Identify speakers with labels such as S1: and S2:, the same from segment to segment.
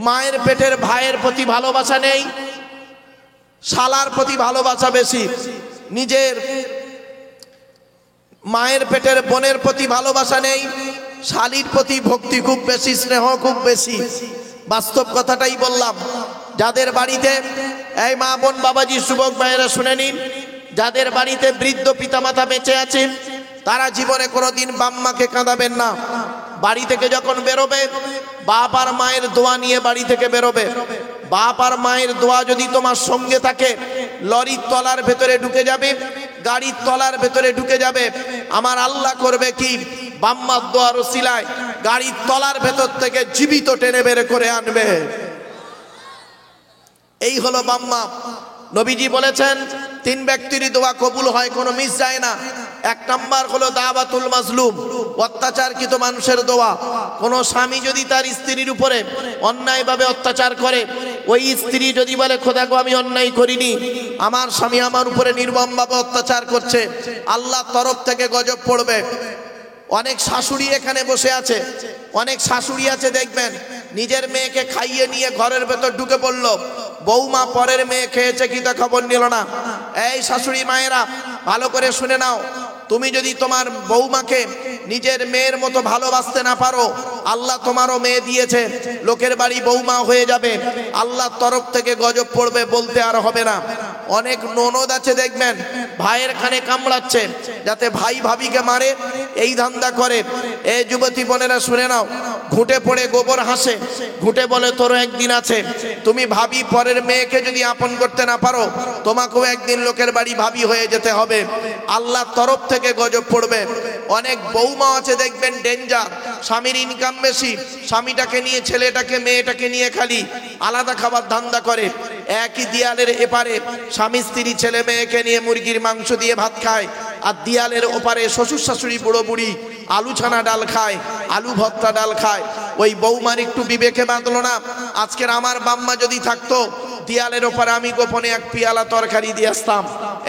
S1: মায়ের পেটের ভাইয়ের প্রতি ভালোবাসা নেই, শালার প্রতি ভালোবাসা বেশি। নিজের মায়ের পেটের বোনের প্রতি ভালোবাসা নেই, শালির প্রতি ভক্তি খুব বেশি, স্নেহ খুব বেশি। বাস্তব কথাটাই বললাম। যাদের বাড়িতে, এই মা বোন বাবাজি যুবক ভাইয়েরা শুনে নিন, যাদের বাড়িতে বৃদ্ধ পিতামাতা বেঁচে আছে তারা জীবনে কোনোদিন বাম্মাকে কাঁদাবেন না। বাড়ি থেকে যখন বেরোবে বাপ আর মায়ের দোয়া নিয়ে বাড়ি থেকে বেরোবে। বাপ আর মায়ের দোয়া যদি তোমার সঙ্গে থাকে, লরির তলার ভেতরে ঢুকে যাবে, গাড়ির তলার ভেতরে ঢুকে যাবে। আমার আল্লাহ করবে কি, বাম্মার দোয়ার ওসিলায় গাড়ির তলার ভেতর থেকে জীবিত টেনে বের করে আনবে। এই হলো বাম্মা। নবীজি বলেছেন 3 ব্যক্তির দোয়া কবুল হয়, কোনো মিস যায় না। 1 নাম্বার হলো দাওয়াতুল মাজলুম, অত্যাচারকৃত মানুষের দোয়া। কোন স্বামী যদি তার স্ত্রীর উপরে অন্যায়ভাবে অত্যাচার করে, ওই স্ত্রী যদি বলে খোদা গো আমি অন্যায় করিনি, আমার স্বামী আমার উপরে নির্মমভাবে অত্যাচার করছে, আল্লাহর তরফ থেকে গজব পড়বে। অনেক শাশুড়ি এখানে বসে আছে, অনেক শাশুড়ি আছে দেখবেন নিজের মেয়েকে খাইয়ে নিয়ে ঘরের ভেতর ঢুকে পড়লো, বৌমা পরের মেয়ে খেয়েছে কি তা খবর নিল না। এই শাশুড়ি মায়েরা ভালো করে শুনে নাও, তুমি যদি তোমার বৌমাকে নিজের মেয়ের মতো ভালোবাসতে না পারো, আল্লাহ তোমারও মেয়ে দিয়েছে, লোকের বাড়ি বৌমা হয়ে যাবে, আল্লাহর তরফ থেকে গজব পড়বে, বলতে আর হবে না। অনেক ননদ আছে দেখবেন ভাইয়ের কানে কামড়াচ্ছে যাতে ভাই ভাবিকে মারে, এই ধান্দা করে। এই যুবতী বোনেরা শুনে নাও, ঘুঁটে পড়ে গোবর হাসে, ঘুঁটে বলে তোরও একদিন আছে। তুমি ভাবি পরের মেয়েকে যদি আপন করতে না পারো, তোমাকেও একদিন লোকের বাড়ি ভাবি হয়ে যেতে হবে, আল্লাহর তরফ থেকে গজব পড়বে। অনেক বৌমা আছে দেখবেন ডেঞ্জার, স্বামীর ইনকাম বেশি, স্বামীটাকে নিয়ে ছেলেটাকে মেয়েটাকে নিয়ে খালি আলাদা খাবার ধান্দা করে। একই দেয়ালের এপারে স্বামী স্ত্রী ছেলে মেয়েকে নিয়ে মুরগির মাংস দিয়ে ভাত খায়, আর দেয়ালের ওপারে শ্বশুর শাশুড়ি বুড়ো বুড়ি আলু ছানা ডাল খায়, আলু ভর্তা ডাল খায়। ওই বৌমার একটু বিবেকে বাঁধলো না, আজকের আমার বাম্মা যদি থাকতো দেয়ালের ওপারে আমি গোপনে 1 পিয়ালা তরকারি দিয়ে আসতাম।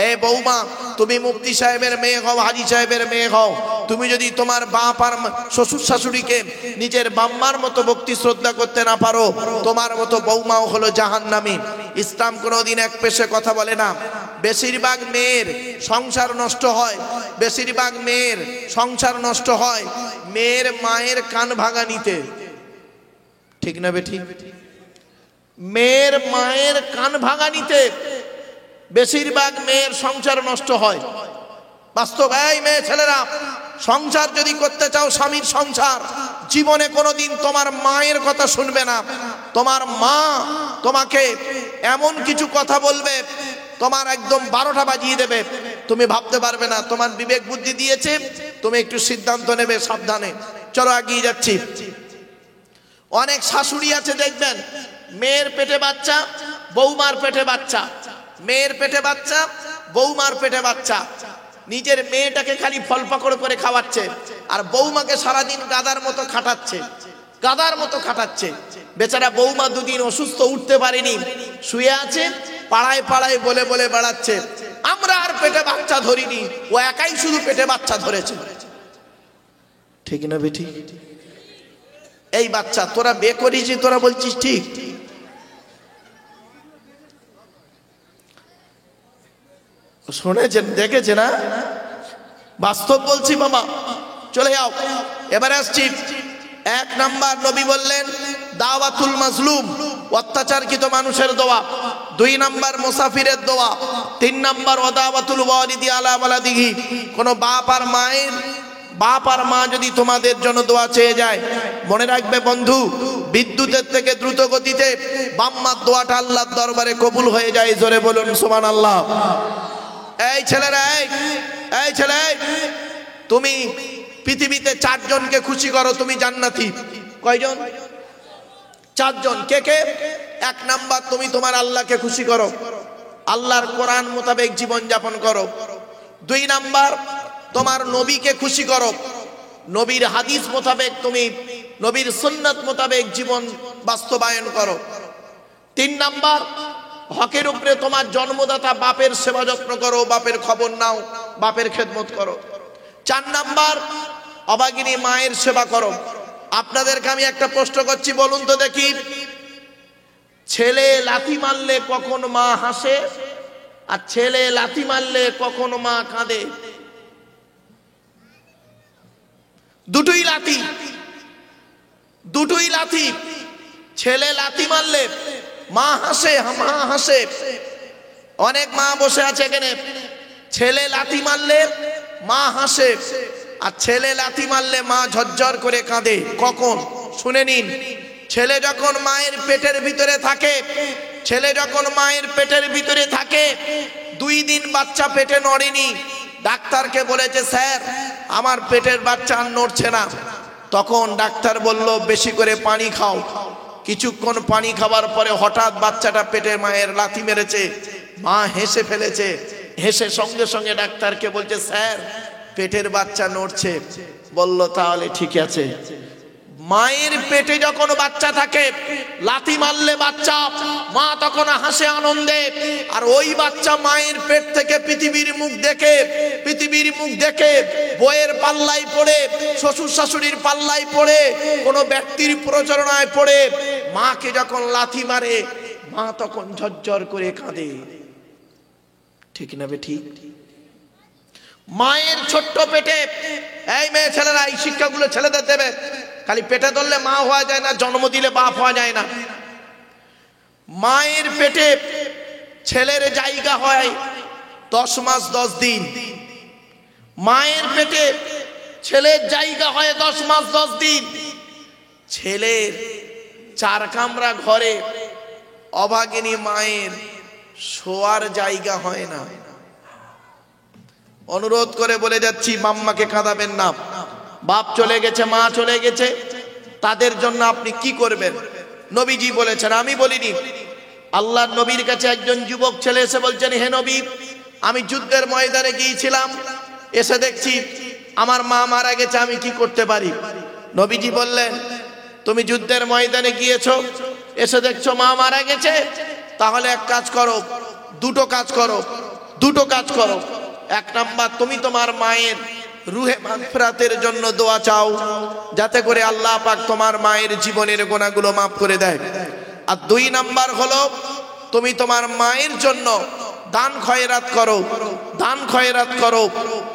S1: এ বৌমা, তুমি মুফতি সাহেবের মেয়ে হও, হাজি সাহেবের মেয়ে হও, তুমি যদি তোমার বাপ আর শ্বশুর শাশুড়িকে নিজের বাম্মার মতো ভক্তি শ্রদ্ধা করতে না পারো, তোমার মতো বৌমাও হলো জাহান্নামী। ইসলাম কোনোদিন এক পেশে কথা বলে না। বেশিরভাগ মেয়ের সংসার নষ্ট হয়, বেশিরভাগ মেয়ের সংসার নষ্ট হয় মেয়ের মায়ের কান ভাঙানিতে। ঠিক না বেঠিক? মেয়ের মায়ের কান ভাঙানিতে বেশিরভাগ মেয়ের সংসার নষ্ট হয়। বাস্তব। এই মেয়ে ছেলেরা, সংসার যদি করতে চাও, স্বামীর সংসার, জীবনে কোনোদিন তোমার মায়ের কথা শুনবে না। তোমার মা তোমাকে এমন কিছু কথা বলবে, তোমার একদম 12টা বাজিয়ে দেবে, তুমি ভাবতে পারবে না। তোমার বিবেক বুদ্ধি দিয়েছে, তুমি একটু সিদ্ধান্ত নেবে সাবধানে। চলো এগিয়ে যাচ্ছি। অনেক শাশুড়ি আছে দেখবেন, মেয়ের পেটে বাচ্চা, বৌমার পেটে বাচ্চা, মেয়ের পেটে বাচ্চা, বৌমার পেটে বাচ্চা, নিজের মেয়েটাকে খালি ফল পাকড় করে খাওয়াচ্ছে, আর বৌমাকে সারাদিন গাদার মতো খাটাচ্ছে, গাদার মতো খাটাচ্ছে। বেচারা বৌমা 2 দিন অসুস্থ, উঠতে পারেনি, শুয়ে আছে, পাড়ায় পাড়ায় বলে বলে বেড়াচ্ছে আমরা আর পেটে বাচ্চা ধরিনি, ও একাই শুধু পেটে বাচ্চা ধরেছে। ঠিক না বেটি? এই বাচ্চা তোরা বে করিস, তোরা বলছিস ঠিক? শুনেছেন, দেখেছে না? বাস্তব বলছি বাবা। চলে যাও, এবারে আসছি। 1 নাম্বার নবী বললেন দাওয়াতুল মাজলুম, অত্যাচারকৃত মানুষের দোয়া। 2 নাম্বার মুসাফিরের দোয়া। 3 নাম্বার ওয়াদাওয়াতুল ওয়ালিদি আলা ওয়ালাদিহি। কোন বাপ আর মা যদি তোমাদের জন্য দোয়া চেয়ে যায়, মনে রাখবে বন্ধু, বিদ্যুতের থেকে দ্রুত গতিতে বাম্মার দোয়াটা আল্লাহর দরবারে কবুল হয়ে যায়। জোরে বলুন সুবহানাল্লাহ। এই ছেলেরা, এই ছেলে, তুমি পৃথিবীতে 4 জনকে খুশি করো, তুমি জান্নাতি। কয়জন? 4 জন। কে কে? 1 নাম্বার, তুমি তোমার আল্লাহকে খুশি করো, আল্লাহর কোরআন মোতাবেক জীবন যাপন করো। 2 নাম্বার, তোমার নবীকে খুশি করো, নবীর হাদিস মোতাবেক, তুমি নবীর সুন্নাত মোতাবেক জীবন বাস্তবায়ন করো। 3 নাম্বার, হকের উপরে তোমার জন্মদাতা বাপের সেবা যত্ন করো, বাপের খবর নাও, বাপের খেদমত করো। 4 নাম্বার, অভাগিনী মায়ের সেবা করো। আপনাদেরকে আমি একটা প্রশ্ন করছি, বলুন তো দেখি, ছেলে লাথি মারলে কখন মা হাসে আর ছেলে লাথি মারলে কখন মা কাঁদে? দুটোই লাথি, দুটোই লাথি। ছেলে লাথি মারলে মা হাসে, মা হাসে। অনেক মা বসে আছে এখানে, ছেলে লাথি মারলে মা হাসে আর ছেলে লাথি মারলে মা ঝরঝর করে কাঁদে। কখন? শুনে নিন। ছেলে যখন মায়ের পেটের ভিতরে থাকে, ছেলে যখন মায়ের পেটের ভিতরে থাকে, 2 দিন বাচ্চা পেটে নড়েনি, ডাক্তারকে বলেছে স্যার আমার পেটের বাচ্চা আর নড়ছে না। তখন ডাক্তার বলল বেশি করে পানি খাও। কিছুক্ষণ পানি খাবার পরে হঠাৎ বাচ্চাটা পেটে মায়ের লাথি মেরেছে, মা হেসে ফেলেছে। হেসে সঙ্গে সঙ্গে ডাক্তারকে বলছে স্যার পেটের বাচ্চা নড়ছে। বলল তাহলে ঠিক আছে। মায়ের পেটে যখন বাচ্চা থাকে, লাথি মারলে বাচ্চা, মা তখন হাসে আনন্দে। আর ওই বাচ্চা মায়ের পেট থেকে পৃথিবীর মুখ দেখে, পৃথিবীর মুখ দেখে বইয়ের পাল্লায় পড়ে, শ্বশুর শাশুড়ির পাল্লায় পড়ে, কোনো ব্যক্তির প্রচারণায় পড়ে মাকে যখন লাথি মারে, মা তখন ঝরঝর করে কাঁদে। ঠিক না বেঠিক? মায়ের ছোট্ট পেটে, এই মেয়ে ছেলেরা এই শিক্ষাগুলো ছেলেদের দেবে। খালি পেটে ধরলে মা হওয়া যায় না, জন্ম দিলে বাপ হওয়া যায় না। মায়ের পেটে ছেলের জায়গা হয় 10 মাস 10 দিন। মায়ের পেটে ছেলের জায়গা হয় 10 মাস 10 দিন। ছেলের 4 কামরা ঘরে অভাগিনী মায়ের শোয়ার জায়গা হয় না। অনুরোধ করে বলে যাচ্ছি, মাম্মাকে কাঁদাবেন না। বাপ চলে গেছে, মা চলে গেছে, তাদের জন্য আপনি কি করবেন? নবীজি বলেছেন, আমি বলিনি। আল্লাহর নবীর কাছে একজন যুবক ছেলে এসে বলছেন, হে নবী আমি যুদ্ধের ময়দানে গিয়েছিলাম, এসে দেখছি আমার মা মারা গেছে, আমি কি করতে পারি? নবীজি বললেন, তুমি যুদ্ধের ময়দানে গিয়েছো, এসে দেখছো মা মারা গেছে, তাহলে এক কাজ করো, দুটো কাজ করো, দুটো কাজ করো। 1 নাম্বার, তুমি তোমার মায়ের রুহে মাগফিরাতের জন্য দোয়া চাও, যাতে করে আল্লাহ পাক তোমার মায়ের জীবনের গুনাহগুলো মাফ করে দেয়। আর 2 নাম্বার হলো, তুমি তোমার মায়ের জন্য দান খয়রাত করো, দান খয়রাত করো।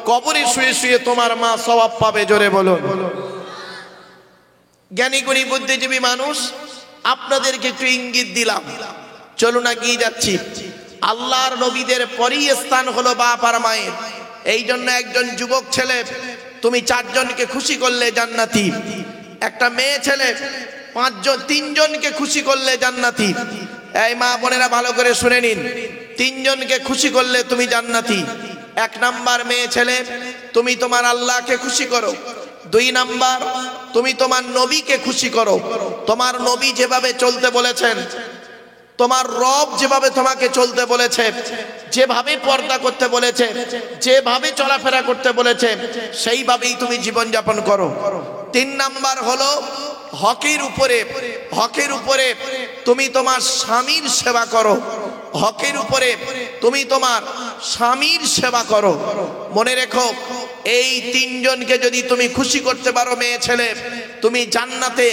S1: কবরে শুয়ে শুয়ে তোমার মা সওয়াব পাবে। জোরে বলুন। জ্ঞানী গুণী বুদ্ধিজীবী মানুষ, আপনাদেরকে একটু ইঙ্গিত দিলাম, চলুন এগিয়ে যাচ্ছি। আল্লাহর নবীদের পরই স্থান হলো বাপ আর মায়ের। এই জন্য একজন যুবক ছেলে, তুমি 4 জনকে খুশি করলে জান্নাতি। একটা মেয়ে ছেলে 3 জনকে খুশি করলে জান্নাতি। এই মা বোনেরা ভালো করে শুনে নিন, 3 জনকে খুশি করলে তুমি জান্নাতি। 1 নাম্বার, মেয়ে ছেলে তুমি তোমার আল্লাহকে খুশি করো। 2 নাম্বার, তুমি তোমার নবীকে খুশি করো। তোমার নবী যেভাবে চলতে বলেছেন, তোমার রব যেভাবে তোমাকে চলতে বলেছে, যেভাবে পর্দা করতে বলেছে, যেভাবে চলাফেরা করতে বলেছে, সেইভাবেই তুমি জীবন যাপন করো। 3 নাম্বার হলো হকের উপরে, হকের উপরে তুমি তোমার স্বামীর সেবা করো। হকের উপরে তুমি তোমার স্বামীর সেবা করো। মনে রেখো, এই 3 জনকে যদি তুমি খুশি করতে পারো মেয়ে ছেলে, তুমি জান্নাতে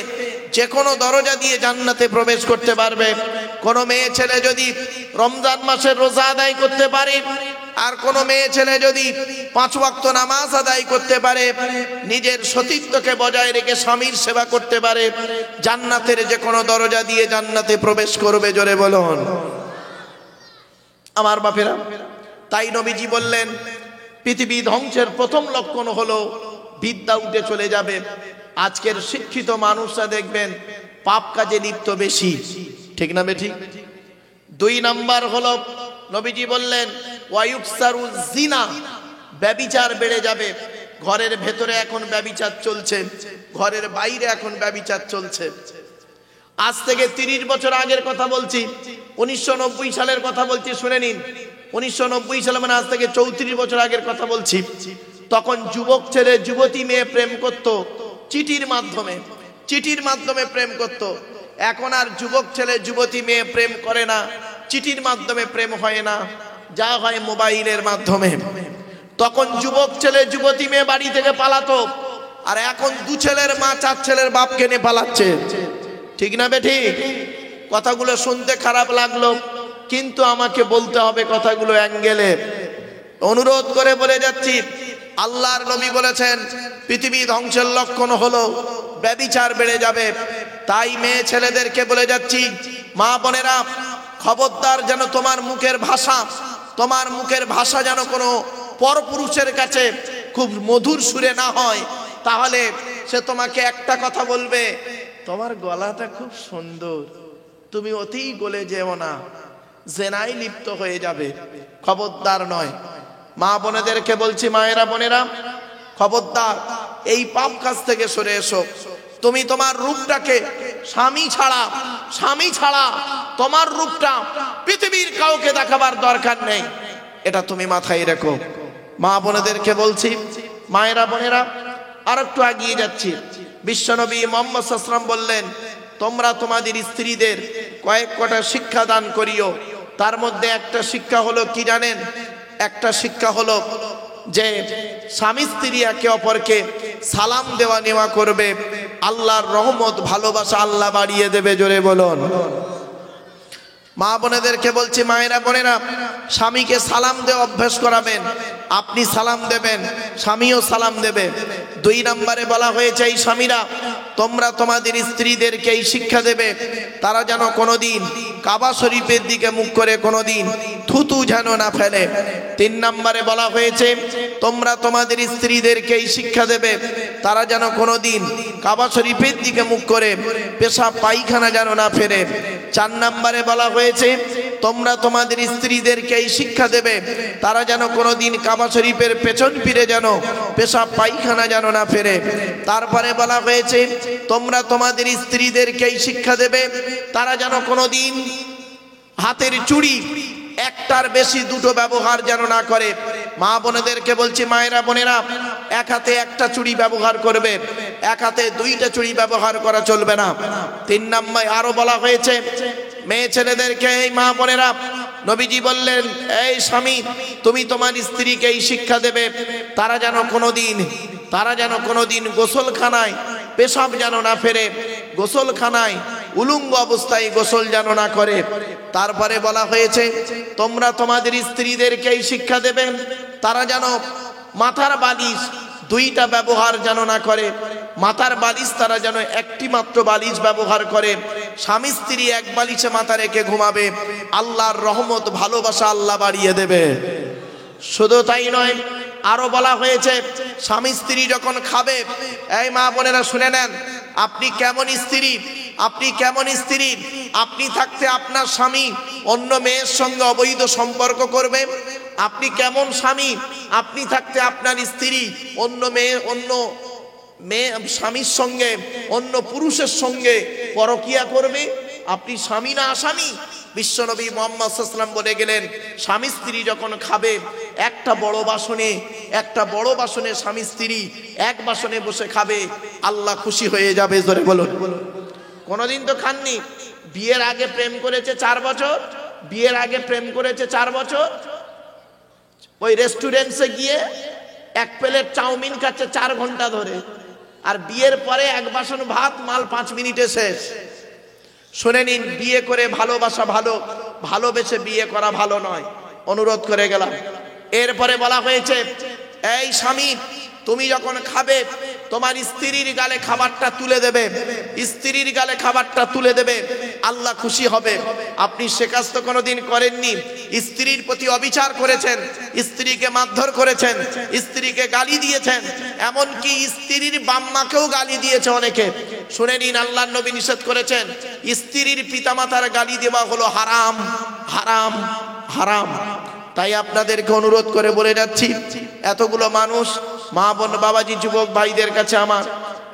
S1: যে কোনো দরজা দিয়ে জান্নাতে প্রবেশ করতে পারবে। কোনো মেয়ে ছেলে যদি রমজান মাসের রোজা আদায় করতে পারে, আর কোনো মেয়ে ছেলে যদি 5 ওয়াক্ত নামাজ আদায় করতে পারে, নিজের সতীত্বকে বজায় রেখে স্বামীর সেবা করতে পারে, জান্নাতের যে কোনো দরজা দিয়ে জান্নাতে প্রবেশ করবে। জোরে বলুন আমার বাপেরা। তাই নবীজি বললেন, পৃথিবী ধ্বংসের প্রথম লক্ষণ হলো বিদ্যা উঠে চলে যাবে। আজকের শিক্ষিত মানুষরা দেখবেন পাপ কাজে লিপ্ত বেশি। ঠিক না বেঠিক? 2 নাম্বার হলো, নবীজি বললেন ওয়ায়ুকসারু জিনা, ব্যভিচার বেড়ে যাবে। ঘরের ভেতরে এখন ব্যভিচার চলছে, ঘরের বাইরে এখন ব্যভিচার চলছে। আজ থেকে 30 বছর আগের কথা বলছি, 1990 সালের কথা বলছি, শুনে নিন। 1990 সালে মানে আজ থেকে 34 বছর আগের কথা বলছি। তখন যুবক ছেলে যুবতী মেয়ে প্রেম করত চিঠির মাধ্যমে, চিঠির মাধ্যমে প্রেম করত। এখন আর যুবক ছেলে যুবতী মেয়ে প্রেম করে না, চিঠির মাধ্যমে প্রেম হয় না, যা হয় মোবাইলের মাধ্যমে। তখন যুবক ছেলে যুবতী মেয়ে বাড়ি থেকে পালাতো, আর এখন 2 ছেলের মা 4 ছেলের বাপকে নিয়ে পালাচ্ছে। ঠিক না বেঠিক? কথাগুলো শুনতে খারাপ লাগলো, কিন্তু আমাকে বলতে হবে কথাগুলো অ্যাঙ্গেলে। অনুরোধ করে বলে যাচ্ছি, আল্লাহর নবী বলেছেন পৃথিবী ধ্বংসের লক্ষণ হলো ব্যভিচার বেড়ে যাবে। তাই মেয়ে ছেলেদেরকে বলে যাচ্ছি, মা বোনেরা, খবরদার যেন তোমার মুখের ভাষা যেন কোনো পরপুরুষের কাছে খুব মধুর সুরে না হয়। তাহলে সে তোমাকে একটা কথা বলবে, তোমার গলাটা খুব সুন্দর, তুমি অতি গলে যেও না, জেনায় লিপ্ত হয়ে যাবে। খবরদার নয়। মা বোনেদেরকে বলছি, মায়েরা বোনেরা, খবরদার এই পাপ কাজ থেকে সরে এসো। তুমি তোমার রূপটাকে স্বামী ছাড়া তোমার রূপটা পৃথিবীর কাউকে দেখাবার দরকার নেই, এটা তুমি মাথায় রেখো। মা বোনেদেরকে বলছি, মায়েরা বোনেরা, আর একটু এগিয়ে যাচ্ছি। বিশ্বনবী মুহাম্মদ সাল্লাল্লাহু আলাইহি ওয়াসাল্লাম বললেন, তোমরা তোমাদের স্ত্রীদের কয়েকটা শিক্ষা দান করিও। তার মধ্যে একটা শিক্ষা হলো কি জানেন? একটা শিক্ষা হলো যে স্বামী স্ত্রী একে অপরকে সালাম দেওয়া নেওয়া করবে, আল্লাহর রহমত ভালোবাসা আল্লাহ বাড়িয়ে দেবে। জোরে বলুন। মা বোনেদেরকে বলছি, মায়েরা বোনেরা, স্বামীকে সালাম দেওয়া অভ্যাস করাবেন। আপনি সালাম দেবেন, স্বামীও সালাম দেবে। 2 নম্বরে বলা হয়েছে, এই স্বামীরা তোমরা তোমাদের স্ত্রীদেরকে এই শিক্ষা দেবে, তারা যেন কোনোদিন কাবা শরীফের দিকে মুখ করে কোনোদিন থুতু যেন না ফেলে। 3 নম্বরে বলা হয়েছে, তোমরা তোমাদের স্ত্রীদেরকে এই শিক্ষা দেবে, তারা যেন কোনোদিন কাবা শরীফের দিকে মুখ করে পেশাব পায়খানা যেন না ফেলে। 4 নম্বরে বলা হয়েছে, তোমরা তোমাদের স্ত্রীদেরকে এই শিক্ষা দেবে, তারা যেন কোনোদিন কাবা শরীফের পেছন ফিরে যেন পেশাব পায়খানা যেন না ফেরে। তারপরে বলা হয়েছে, তোমরা তোমাদের স্ত্রীদেরকে এই শিক্ষা দেবে, তারা যেন কোনোদিন হাতের চুড়ি একটার বেশি 2টো ব্যবহার যেন না করে। মা বোনেদেরকে বলছি, মায়েরা বোনেরা, এক হাতে একটা চুড়ি ব্যবহার করবে, এক হাতে 2টা চুড়ি ব্যবহার করা চলবে না। 3 নম্বরে আরো বলা হয়েছে, মেয়ে ছেলেদেরকে, এই মা বোনেরা, নবীজি বললেন, এই স্বামী, তুমি তোমার স্ত্রীকে এই শিক্ষা দেবে, তারা যেন কোনোদিন গোসলখানায় পেশাব যেন না ফেরে, গোসলখানায় উলঙ্গ অবস্থায় গোসল যেন না করে। তারপরে বলা হয়েছে, তোমরা তোমাদের স্ত্রীদেরকে এই শিক্ষা দেবে, তারা যেন মাথার বালিশ 2টা ব্যবহার যেন না করে, মাথার বালিশ তারা যেন একটি মাত্র বালিশ ব্যবহার করে। স্বামী স্ত্রী এক বালিশে মাথা রেখে ঘুমাবে, আল্লাহর রহমত ভালোবাসা আল্লাহ বাড়িয়ে দেবে। শুধু তাই নয়, আরো বলা হয়েছে, স্বামী স্ত্রী যখন খাবে, এই মা বোনেরা শুনে নেন, আপনি কেমন স্ত্রী, আপনি থাকতে আপনার স্বামী অন্য মেয়ের সঙ্গে অবৈধ সম্পর্ক করবে? আপনি কেমন স্বামী, আপনি থাকতে আপনার স্ত্রী অন্য স্বামীর সঙ্গে অন্য পুরুষের সঙ্গে পরকিয়া করবে? আপনি স্বামী না আসামি? বিশ্বনবী মুহাম্মদ সাল্লাল্লাহু আলাইহি ওয়াসাল্লাম বলে গেলেন, স্বামী স্ত্রী যখন খাবে, একটা বড় বাসনে স্বামী স্ত্রী এক বাসনে বসে খাবে, আল্লাহ খুশি হয়ে যাবে। জোরে বলুন। কোনোদিন তো খাননি? বিয়ের আগে প্রেম করেছে 4 বছর, ওই রেস্টুরেন্টে গিয়ে 1 প্লেট চাউমিন খাচ্ছে 4 ঘন্টা ধরে, আর বিয়ের পরে 1 বাসন ভাত, মাল 5 মিনিটে শেষ। শুনে নিন, বিয়ে করে ভালোবেসে বিয়ে করা ভালো নয়, অনুরোধ করে গেলাম। এরপরে বলা হয়েছে, এই স্বামী, তুমি যখন খাবে, তোমার স্ত্রীর গালে খাবারটা তুলে দেবে, আল্লাহ খুশি হবে। আপনি সে কাজ তো কোনোদিন করেননি। স্ত্রীর প্রতি অবিচার করেছেন, স্ত্রীকে মারধর করেছেন, স্ত্রীকে গালি দিয়েছেন, এমনকি স্ত্রীর বাম্মাকেও গালি দিয়েছে অনেকে। শুনে নিন, আল্লাহর নবী নিষেধ করেছেন, স্ত্রীর পিতামাতার গালি দেওয়া হলো হারাম, হারাম, হারাম। তাই আপনাদেরকে অনুরোধ করে বলে যাচ্ছি, এতগুলো মানুষ, মা বোন, বাবাজি, যুবক ভাইদের কাছে আমার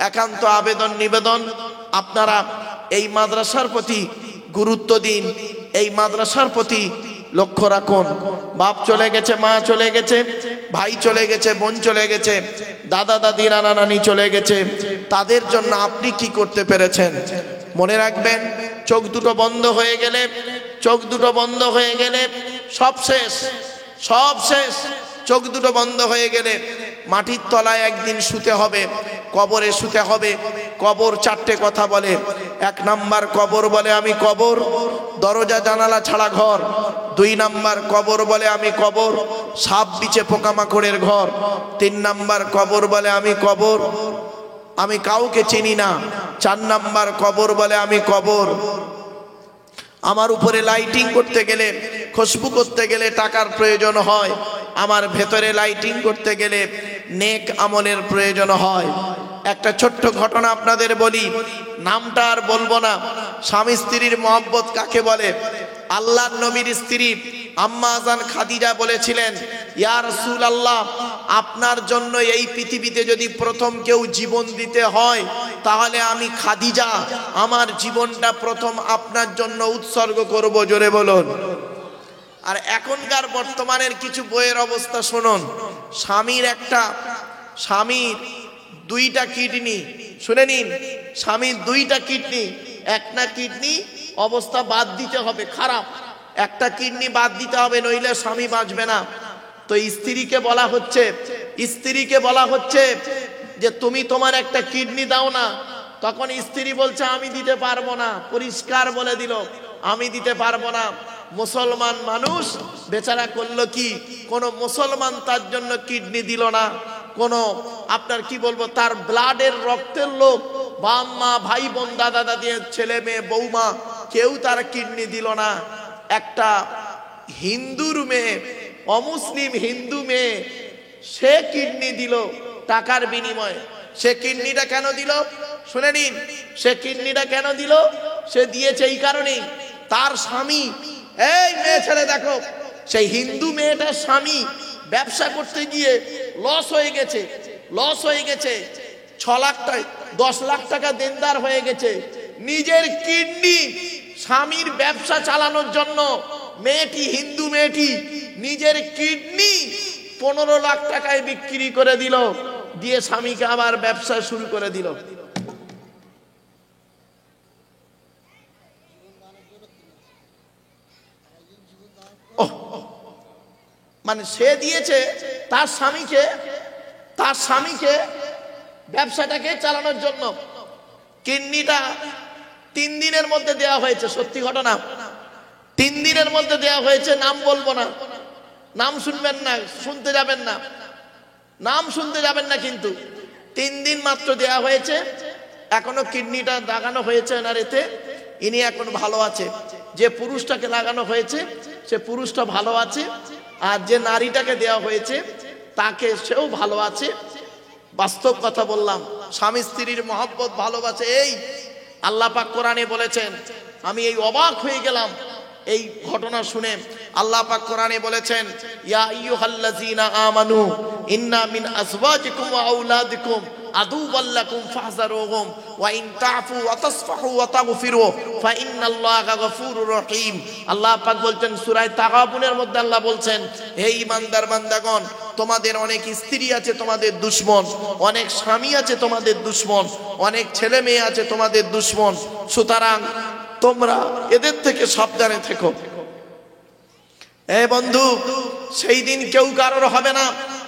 S1: একান্ত আবেদন নিবেদন, আপনারা এই মাদ্রাসার প্রতি গুরুত্ব দিন, এই মাদ্রাসার প্রতি লক্ষ্য রাখুন। বাপ চলে গেছে, মা চলে গেছে, ভাই চলে গেছে, বোন চলে গেছে, দাদা দাদি, নানা নানি চলে গেছে, তাদের জন্য আপনি কি করতে পেরেছেন? মনে রাখবেন, চোখ দুটো বন্ধ হয়ে গেলে সব শেষ। চোখ দুটো বন্ধ হয়ে গেলে মাটির তলায় একদিন শুতে হবে। কবরে শুতে হবে। কবর চারটে কথা বলে। এক নাম্বার কবর বলে আমি কবর, দরজা জানালা ছাড়া ঘর। দুই নাম্বার কবর বলে আমি কবর, সাপ বিছে পোকামাকড়ের ঘর। তিন নাম্বার কবর বলে আমি কবর, আমি কাউকে চিনি না। চার নাম্বার কবর বলে আমি কবর, আমার উপরে লাইটিং করতে গেলে, খুশবু করতে গেলে টাকার প্রয়োজন হয়, আমার ভেতরে লাইটিং করতে গেলে নেক আমলের প্রয়োজন হয়। একটা ছোট্ট ঘটনা আপনাদের বলি, নামটা আর বলবো না। স্বামী স্ত্রীর মহব্বত কাকে বলে? আল্লাহর নবীর স্ত্রী আম্মা আজান খাদিজা বলেছিলেন, ইয়া রাসূলুল্লাহ, আপনার জন্য এই পৃথিবীতে যদি প্রথম কেউ জীবন দিতে হয় তাহলে আমি খাদিজা আমার জীবনটা প্রথম আপনার জন্য উৎসর্গ করব। জোরে বলুন। আর এখনকার বর্তমানের কিছু বইয়ের অবস্থা শুনুন। স্বামীর দুইটা কিডনি, শুনে নিন, স্বামীর দুইটা কিডনি, একটা কিডনি অবস্থা বাদ দিতে হবে, খারাপ, একটা কিডনি বাদ দিতে হবে, নইলে স্বামী বাঁচবে না। তো স্ত্রীকে বলা হচ্ছে যে তুমি তোমার একটা কিডনি দাও না। তখন স্ত্রী বলছে আমি দিতে পারবো না, পরিষ্কার বলে দিল আমি দিতে পারবো না। মুসলমান মানুষ বেচারা করলো কি, কোন মুসলমান তার জন্য কিডনি দিল না, কোন আপনার কি বলবো তার ব্লাডের রক্তের লোক, বাপ মা ভাই বোন দাদা দাদি ছেলে মেয়ে বৌমা, কেউ তার কিডনি দিল না। একটা হিন্দুর মেয়ে, অমুসলিম হিন্দু মেয়ে, সে কিডনি দিল টাকার বিনিময়ে। সে কিডনিটা কেন দিল শুনে নিন, সে কিডনিটা কেন দিল? সে দিয়েছে এই কারণেই, তার স্বামী, এই মেয়ে ছেলে দেখো, সেই হিন্দু মেয়েটার স্বামী ব্যবসা করতে গিয়ে লস হয়ে গেছে, 6 লাখ টাকা 10 লাখ টাকা দেনদার হয়ে গেছে। নিজের কিডনি স্বামীর ব্যবসা চালানোর জন্য হিন্দু মেয়েটি নিজের কিডনি 15 লাখ টাকায় বিক্রি করে দিল, দিয়ে স্বামীকে আবার ব্যবসা শুরু করে দিল। মানে সে দিয়েছে তার স্বামীকে ব্যবসাটাকে চালানোর জন্য। কিডনিটা 3 দিনের মধ্যে দেওয়া হয়েছে, সত্যি ঘটনা, 3 দিনের মধ্যে দেওয়া হয়েছে। নাম বলবো না, নাম শুনবেন না, শুনতে যাবেন না, নাম শুনতে যাবেন না, কিন্তু 3 দিন মাত্র দেওয়া হয়েছে। এখনো কিডনিটা লাগানো হয়েছে না রেতে, ইনি এখন ভালো আছে। যে পুরুষটাকে লাগানো হয়েছে সে পুরুষটা ভালো আছে, আর যে নারীটাকে দেওয়া হয়েছে তাকে সেও ভালো আছে। বাস্তব কথা বললাম, স্বামী স্ত্রীর মহব্বত ভালোবাসে। এই আল্লাহ পাক কোরআনে বলেছেন, আমি এই অবাক হয়ে গেলাম এই ঘটনা শুনে। আল্লাহ পাক কোরআনে বলেছেন, ইয়া আইয়ুহাল্লাযীনা আমানু ইন্না মিন আজওয়াজিকুম ওয়া আওলাদিকুম আদুওয়াল লাকুম ফাহযারুহুম ওয়া ইন তা'ফু ওয়া তাসফাহু ওয়া তাগফিরু ফা ইন্নাল্লাহা গফুরুর রহিম। আল্লাহ পাক বলছেন সূরা তাগাবুনের মধ্যে, আল্লাহ বলছেন, হে ঈমানদার বান্দাগণ, তোমাদের অনেক স্ত্রী আছে তোমাদের দুশমন, অনেক স্বামী আছে তোমাদের দুশমন, অনেক ছেলে মেয়ে আছে তোমাদের দুশমন, সুতরাং তোমরা এদের থেকে সাবধানে থেকো। এ বন্ধু, সেই দিন কেউ কারোর হবে না।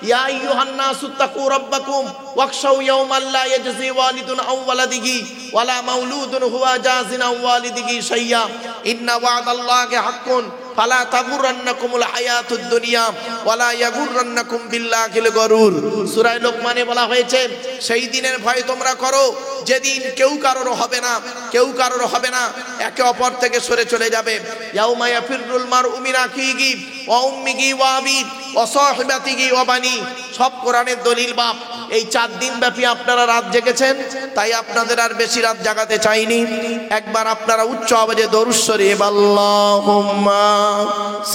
S1: ইয়া আইয়ুহান নাসু তাকু রাব্বাকুম ওয়াখশাউ ইয়াওমান লা ইয়াজজি ওয়ালিদুন আও ওয়ালাদিহি ওয়ালা মাউলুদুন হুয়া জাযিন আও ওয়ালিদিহি শাইয়্যা ইন্না ওয়া'দাল্লাহি হাক্কুন ফালা তাগুররান্নাকুমুল হায়াতুদ দুনিয়া ওয়ালা ইয়াগুররান্নাকুম বিল্লাহিল গরুর। সূরা লোকমানে বলা হয়েছে, সেই দিনের ভয় তোমরা করো যেদিন কেউ কারোর হবে না, একে অপর থেকে সরে চলে যাবে। ইয়াউমা ইয়াফিরুল মারউ মিন আখিহি ওয়া উম্মিহি ওয়া আবিহি ওয়া সাহিবাতিহি ওয়া বানি। সব কোরআনের দলিল বাপ। এই 4 দিন ব্যাপী আপনারা রাত জেগেছেন, তাই আপনাদের আর বেশি রাত জাগাতে চাইনি। একবার আপনারা উচ্চ আওয়াজে দরুদ শরীফ আল্লাহুম্মা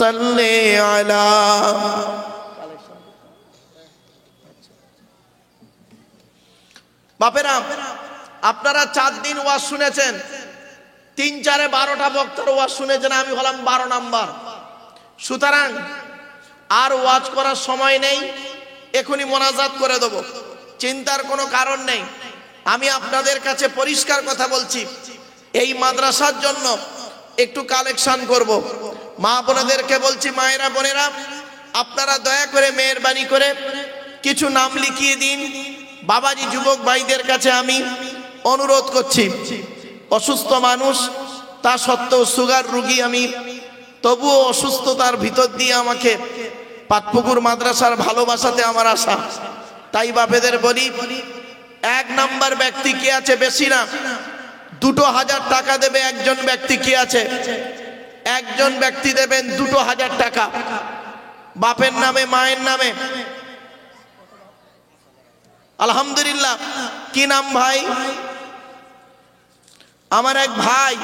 S1: সাল্লি আলা। বাপেরা, আপনারা 4 দিন ওয়াজ শুনেছেন, 3-4-এ 12টা বক্তার ওয়াজ শুনেছেন, আমি হলাম 12 নাম্বার। সুতরাং আর ওয়াজ করার সময় নেই, এখনই মোনাজাত করে দেব, চিন্তার কোনো কারণ নেই। আমি আপনাদের কাছে পরিষ্কার কথা বলছি, এই মাদ্রাসার জন্য একটু কালেকশন করব। মা বোনেদেরকে বলছি, মায়েরা বোনেরা, আপনারা দয়া করে মেহেরবানি করে কিছু নাম লিখিয়ে দিন। বাবাজি যুবক ভাইদের কাছে আমি অনুরোধ করছি, অসুস্থ মানুষ, তা সত্ত্বেও সুগার রোগী আমি, তবুও অসুস্থতার ভিতর দিয়ে আমাকে পাতপুকুর মাদ্রাসার ভালোবাসাতে আমার আশা। তাই বাপেদের বলি, 1 নাম্বার ব্যক্তি কে আছে? বেশি না, 2000 টাকা দেবে একজন ব্যক্তি। কে আছে? একজন ব্যক্তি দেবেন 2000 টাকা, বাপের নামে মায়ের নামে। আলহামদুলিল্লাহ। কি নাম ভাই? আমার এক ভাই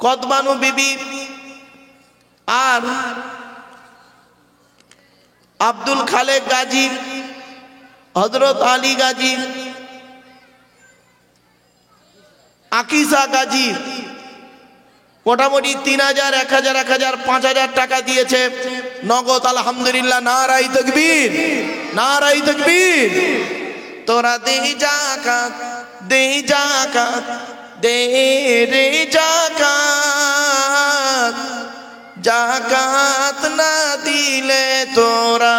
S1: কদবানু বিবি আর আব্দুল খালেক গাজী, হযরত আলী গাজী, আকিসা গাজী মোটামুটি 3000, 1000, 1000, 5000 টাকা দিয়েছে নগদ। আলহামদুলিল্লাহ। নারায়ে তাকবীর, নারায়ে তাকবীর। তোরা দে যাকাত, দে যাকাত, দে রে যাকাত, যাকাত না দিলে তোরা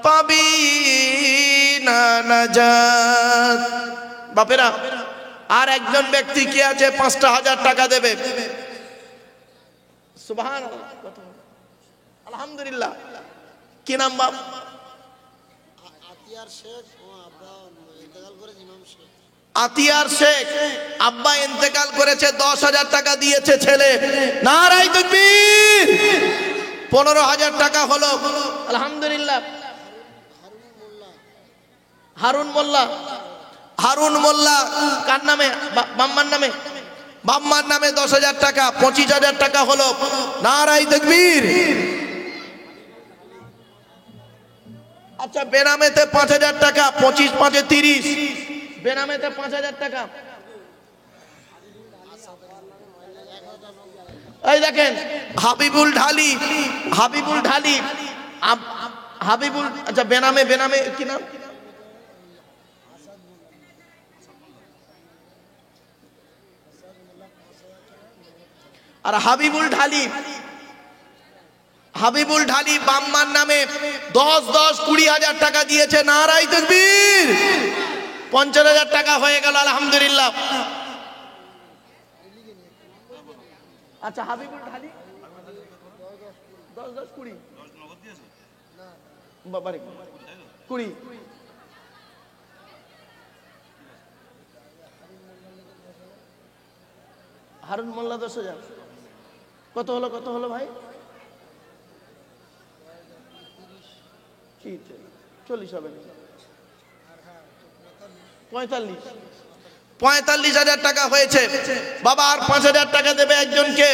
S1: পাবি না নাজাত। বাপেরা, আর একজন ব্যক্তি কি আছে? 5000 টাকা দেবে। সুবহানাল্লাহ। আলহামদুলিল্লাহ। কি নাম বাপ?
S2: আতিয়ার শেখ। ও আব্বা ইন্তেকাল করে ইমাম শেখ।
S1: আতিয়ার শেখ, আব্বা ইন্তেকাল করেছে, 10000 টাকা দিয়েছে ছেলে। নারায়ে তাকবীর। 15000 টাকা হলো। আলহামদুলিল্লাহ। হারুন মোল্লা, হারুন মোল্লা কার নামে? বাম্মার নামে। বাম্মার নামে 10000 টাকা, 25000 টাকা হলো। নারায়ে তাকবীর। আচ্ছা, বেনামেতে 5000 টাকা, 25 5 30, বেনামেতে 5000 টাকা। এই দেখেন হাবিবুল ঢালি, হাবিবুল ঢালি, হাবিবুল। আচ্ছা, বেনামে, বেনামে কি নাম? আর হাবিবুল ঢালি, হাবিবুল ঢালি বাম্মার নামে 10 10 20,000 টাকা দিয়েছে। নারায়ে তাকবীর। 50,000 টাকা হয়ে গেল। আলহামদুলিল্লাহ। আচ্ছা, হাবিবুল ঢালি 10 10 20 বাবারে 20। হারুন মোল্লা 10,000। কত হলো? কত হলো ভাই? 40 হবে না? 45,000 টাকা হয়েছে বাবা। আর 5000 টাকা দেবে একজনকে।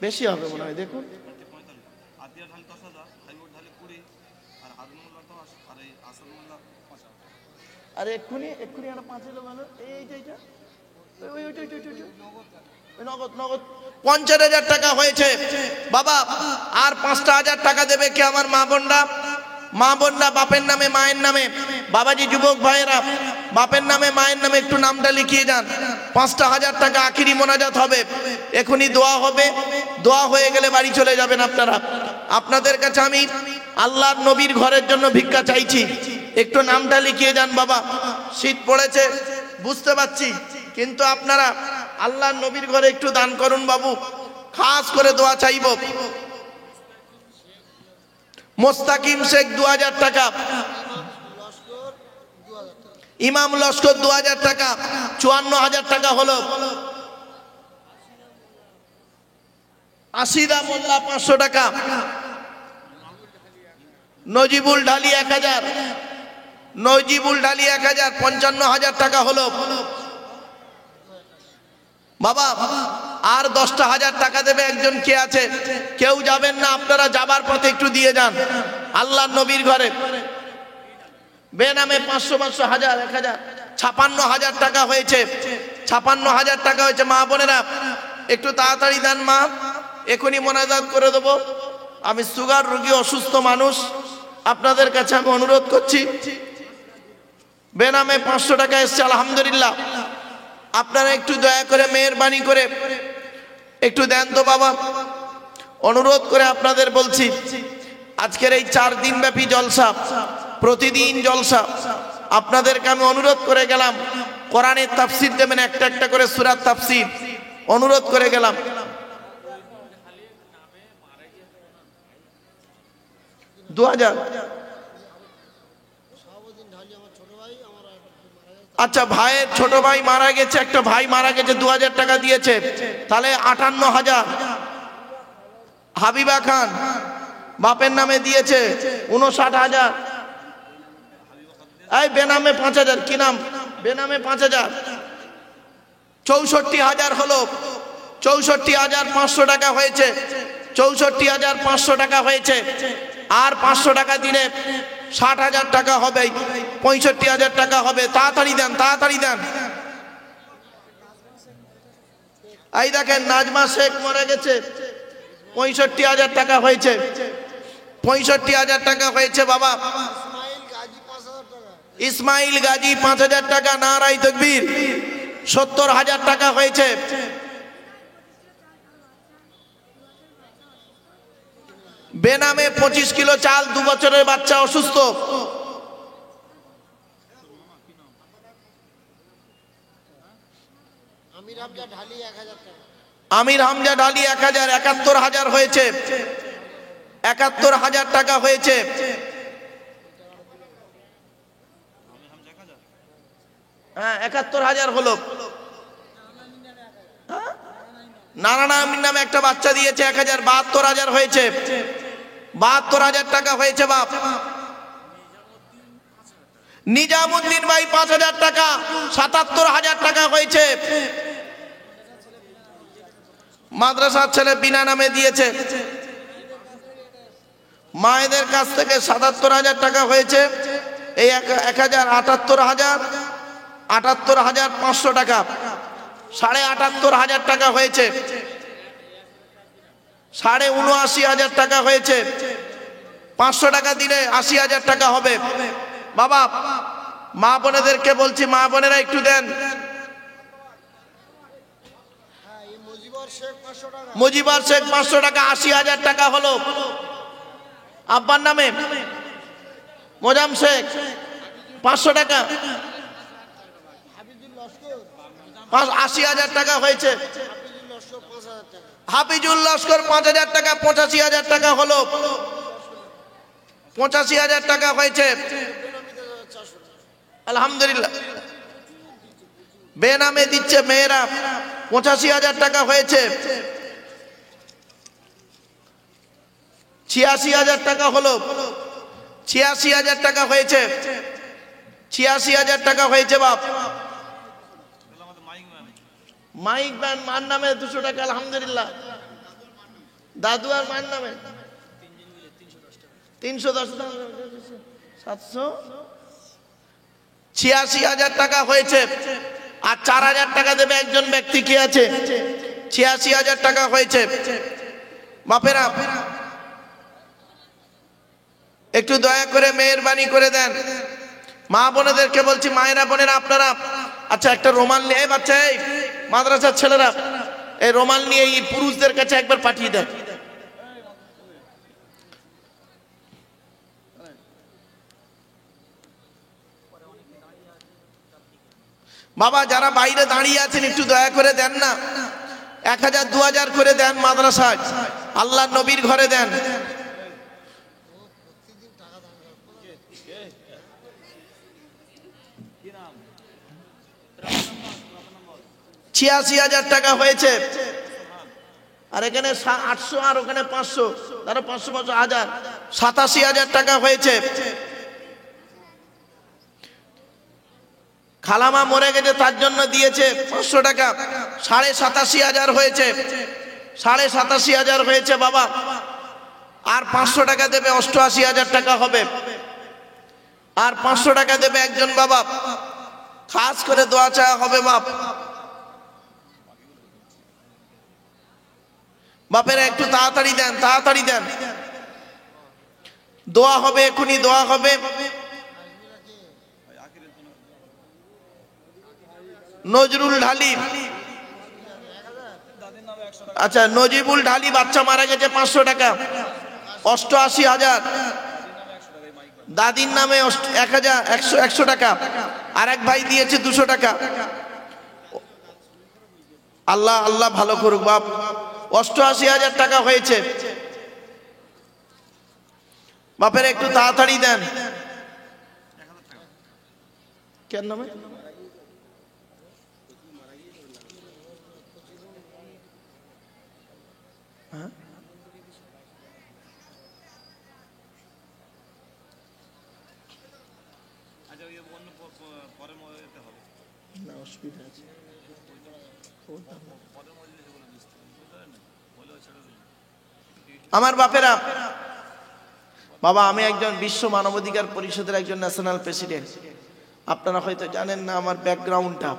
S1: বেশি হবে মনে হয়, দেখুন। আরে এক্ষুনি এক্ষুনি একটা 5 এলো মানে এইটা নগদ নগদ 50,000 টাকা হয়েছে বাবা। আর 5,000 টাকা দেবে কে? আমার মা বোনরা, মা বোনরা বাপের নামে মায়ের নামে। বাবাজি যুবক ভাইয়েরা, বাপের নামে মায়ের নামে একটু নামটা লিখিয়ে যান। 5,000 টাকা আখিরি মোনাজাত হবে, এখনই দোয়া হবে। দোয়া হয়ে গেলে বাড়ি চলে যাবেন আপনারা। আপনাদের কাছে আমি আল্লাহর নবীর ঘরের জন্য ভিক্ষা চাইছি, একটু নামটা লিখিয়ে যান বাবা। শীত পড়েছে বুঝতে পারছি, কিন্তু আপনারা আল্লাহর নবীর ঘরে একটু দান করুন বাবু, খাস করে দোয়া চাইব। মোস্তাকিম শেখ 2000 টাকা, ইমাম লস্কর 2000 টাকা, 54,000 টাকা হলো। আশিদা মোল্লা 500 টাকা, নজিবুল ঢালি 1000, নজিবুল ঢালি 1000, 55,000 টাকা হলো বাবা। আর 10,000 টাকা দেবে একজন কে আছে? কেউ যাবেন না আপনারা, যাবার পথে একটু দিয়ে যান আল্লাহর নবীর ঘরে। বেনামে 500 500 1000 1000, 56,000 টাকা হয়েছে। 56,000 টাকা হয়েছে। মা বোনেরা একটু তাড়াতাড়ি দেন মা, এখনই মোনাজাত করে দেবো। আমি সুগার রোগী, অসুস্থ মানুষ, আপনাদের কাছে আমি অনুরোধ করছি। বেনামে 500 টাকা এসছে। আলহামদুলিল্লাহ। আপনারা একটু দয়া করে মেহেরবানি করে একটু দেন তো বাবা, অনুরোধ করে আপনাদের বলছি। আজকের এই 4 দিন ব্যাপী জলসা প্রতিদিন জলসা। আপনাদেরকে আমি অনুরোধ করে গেলাম কোরআনের তাফসীর দেবেন, একটা একটা করে সূরার তাফসীর অনুরোধ করে গেলাম। 2000।
S2: শাহাবুদ্দিন ঢালি আমার ছোট ভাই, আমার মারা গেছে।
S1: আচ্ছা, ভাইয়ের ছোট ভাই মারা গেছে, একটা ভাই মারা গেছে, 2000 টাকা দিয়েছে, তাহলে 58,000। হাবিবা খান বাপের নামে দিয়েছে 59,000। এই বেনামে 5,000, কি নাম? বেনামে 5,000, 64,000 হলো। 64,500 টাকা হয়েছে, 64,500 টাকা হয়েছে। আর 500 টাকা দিলে 60,000 টাকা হবে, 65,000 টাকা হবে। তাড়াতাড়ি দেন, তাড়াতাড়ি দেন। এই দেখেন নাজমা শেখ মারা গেছে, 65,000 টাকা হয়েছে, 65,000 টাকা হয়েছে বাবা।
S2: ইসমাইল গাজী 5,000 টাকা।
S1: ইসমাইল গাজী 5,000 টাকা। নারাই তাকবীর। 70,000 টাকা হয়েছে। বেনামে 25 কিলো চাল, 2 বছরের বাচ্চা অসুস্থ।
S2: আমির হামজা ঢালি 1,000 টাকা।
S1: আমির হামজা ঢালি 1,000, 71,000 হয়েছে, 71,000 টাকা হয়েছে। হ্যাঁ, 71,000 হলো। নারায়ণ আমির নামে একটা বাচ্চা দিয়েছে 1,000, 72,000 হয়েছে, 72,000 টাকা হয়েছে বাপ। নিজামুদ্দিন ভাই 5,000 টাকা, 77,000 টাকা হয়েছে। মাদ্রাসার ছেলে বিনা নামে দিয়েছে, মায়েদের কাছ থেকে 77,000 টাকা হয়েছে। এই 1,000, 78,000, 78,500 টাকা, 78,500 টাকা হয়েছে, 79,500 টাকা হয়েছে। 500 টাকা দিলে 80,000 টাকা হবে বাবা। মা বোনেদেরকে বলছি, মা বোনেরা একটু দেন।
S2: হ্যাঁ, এই মুজিবর শেখ 500 টাকা।
S1: মুজিবার শেখ 500 টাকা, 80,000 টাকা হলো। আব্বার নামে মোজাম শেখ 500 টাকা,
S2: হাবিজুল লস্কর,
S1: 80,000 টাকা হয়েছে।
S2: হাবিজুল লস্কর 5,000 টাকা।
S1: হাফিজুল লস্কর 5,000 টাকা, 85,000 টাকা হলো। 85,000 টাকা হয়েছে।
S2: বেনামিতে 400 টাকা।
S1: আলহামদুলিল্লাহ। বেনামে দিচ্ছে মেয়েরা, 85,000 টাকা হয়েছে। 86,000 টাকা হলো, 86,000 টাকা হয়েছে, 86,000 টাকা হয়েছে বাপ। মাইক ব্যান্ড মার নামে 200 টাকা, আলহামদুলিল্লাহ। দাদু আর মার নামে 310 টাকা, 786,000 টাকা হয়েছে। আর 4,000 টাকা দেবে একজন ব্যক্তি, কি আছে? 86,000 টাকা হয়েছে বাপেরা। একটু দয়া করে মেহেরবানি করে দেন। মা বোনেদেরকে বলছি, মায়েরা বোনেরা আপনারা, আচ্ছা একটা রুমাল নিয়ে, এই বাচ্চা, এই মাদ্রাসার ছেলেরা, এই রুমাল নিয়ে এই পুরুষদের কাছে একবার পাঠিয়ে দেন। বাবা যারা বাইরে দাঁড়িয়ে আছেন একটু দয়া করে দেন না, 1,000 2,000 করে দেন মাদ্রাসায়, আল্লাহ নবীর ঘরে দেন। 86,000 টাকা হয়েছে। আর এখানে 800, আর ওখানে 500, তারও 500 500 87,000 টাকা হয়েছে। খালামা মরে গেছে তার জন্য দিয়েছে 500 টাকা, 87,500 হয়েছে, 87,500 হয়েছে বাবা। আর 500 টাকা দেবে, 88,000 টাকা হবে। আর 500 টাকা দেবে একজন বাবা, খাস করে দোয়া চাওয়া হবে বাপ। বাপেরা একটু তাড়াতাড়ি দেন, তাড়াতাড়ি দেন, দোয়া হবে, এখনই দোয়া হবে। নজরুল ঢালি, আচ্ছা নজিবুল ঢালি বাচ্চা মারা গেছে 500 টাকা, 88,000। দাদির নামে 100 টাকা, আর এক ভাই দিয়েছে 200 টাকা। আল্লাহ আল্লাহ ভালো করুক বাপ। 88,000 টাকা হয়েছে। বাপের একটু তাড়াতাড়ি দেন। কেন নামে? হ্যাঁ, না অসুবিধা আছে। আমার বাপেরা, বাবা আমি একজন বিশ্ব মানবাধিকার পরিষদের একজন ন্যাশনাল প্রেসিডেন্ট। আপনারা হয়তো জানেন না আমার ব্যাকগ্রাউন্ডটা,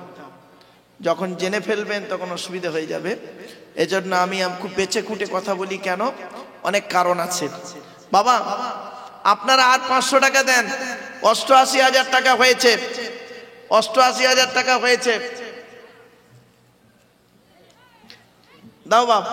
S1: যখন জেনে ফেলবেন তখন অসুবিধা হয়ে যাবে। এজন্য আমি খুব বেছে খুঁটে কথা বলি। কেন? অনেক কারণ আছে। বাবা আপনারা আর 500 টাকা দেন। 88,000 টাকা হয়েছে। 88,000 টাকা হয়েছে। দাও বাপ।